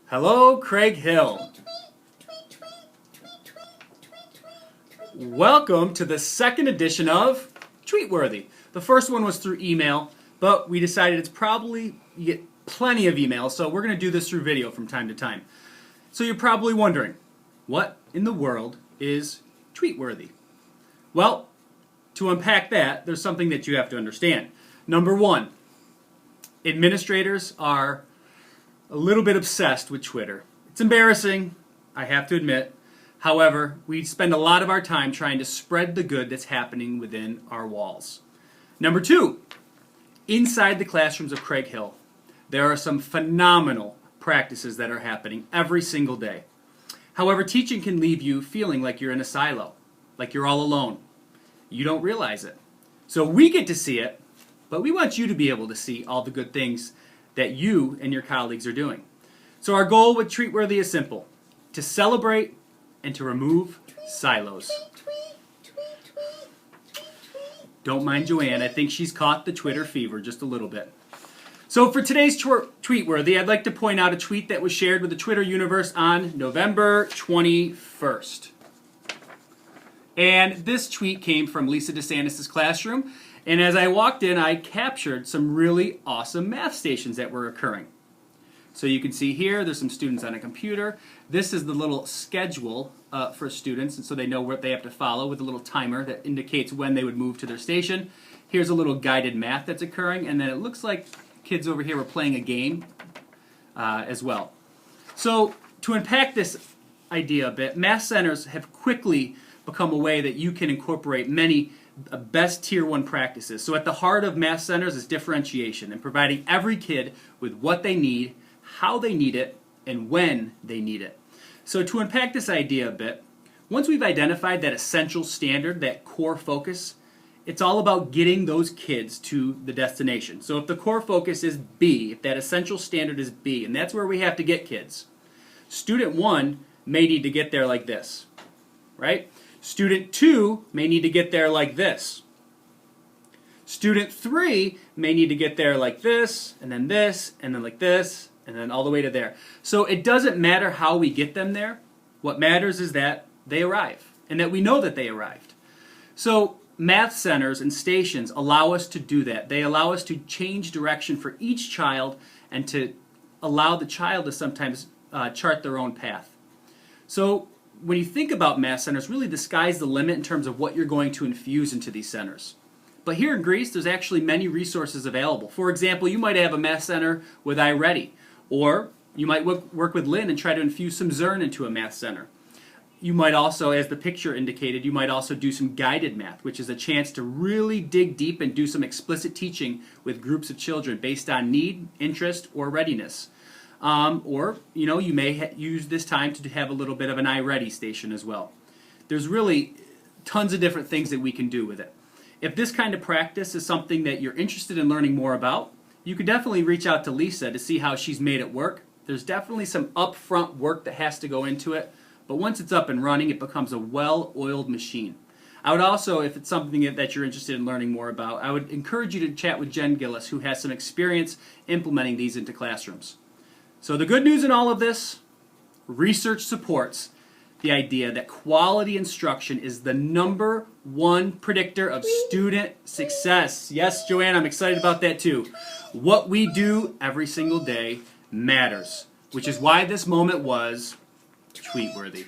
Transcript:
Hello, Craig Hill. Welcome to the second edition of Tweetworthy. The first one was through email, but we decided it's probably, you get plenty of emails, so we're going to do this through video from time to time. So you're probably wondering, what in the world is Tweetworthy? Well, to unpack that, there's something that you have to understand. Number one, administrators are a little bit obsessed with Twitter. It's embarrassing, I have to admit. However, we spend a lot of our time trying to spread the good that's happening within our walls. Number two, inside the classrooms of Craig Hill, there are some phenomenal practices that are happening every single day. However, teaching can leave you feeling like you're in a silo, like you're all alone. You don't realize it. So we get to see it, but we want you to be able to see all the good things that you and your colleagues are doing. So our goal with Tweetworthy is simple: to celebrate and to remove silos. Don't mind Joanne, I think she's caught the Twitter fever just a little bit. So for today's Tweetworthy, I'd like to point out a tweet that was shared with the Twitter universe on November 21st. And this tweet came from Lisa DeSantis' classroom, and as I walked in, I captured some really awesome math stations that were occurring. So you can see here, there's some students on a computer. This is the little schedule for students, and so they know what they have to follow with a little timer that indicates when they would move to their station. Here's a little guided math that's occurring, and then it looks like kids over here were playing a game as well. So to unpack this idea a bit, math centers have quickly become a way that you can incorporate many best tier 1 practices. So at the heart of math centers is differentiation and providing every kid with what they need, how they need it, and when they need it. So to unpack this idea a bit, once we've identified that essential standard, that core focus, it's all about getting those kids to the destination. So if the core focus is B, if that essential standard is B, and that's where we have to get kids, student 1 may need to get there like this, right? Student 2 may need to get there like this. Student 3 may need to get there like this, and then like this, and then all the way to there. So it doesn't matter how we get them there. What matters is that they arrive, and that we know that they arrived. So math centers and stations allow us to do that. They allow us to change direction for each child and to allow the child to sometimes chart their own path. So when you think about math centers, really the sky's the limit in terms of what you're going to infuse into these centers. But here in Greece, there's actually many resources available. For example, you might have a math center with iReady, or you might work with Lynn and try to infuse some Zearn into a math center. You might also, as the picture indicated, you might also do some guided math, which is a chance to really dig deep and do some explicit teaching with groups of children based on need, interest, or readiness. Or, you may use this time to have a little bit of an iReady station as well. There's really tons of different things that we can do with it. If this kind of practice is something that you're interested in learning more about, you could definitely reach out to Lisa to see how she's made it work. There's definitely some upfront work that has to go into it, but once it's up and running, it becomes a well-oiled machine. I would also, if it's something that you're interested in learning more about, I would encourage you to chat with Jen Gillis, who has some experience implementing these into classrooms. So the good news in all of this, research supports the idea that quality instruction is the #1 predictor of student success. Yes, Joanne, I'm excited about that too. What we do every single day matters, which is why this moment was Tweetworthy.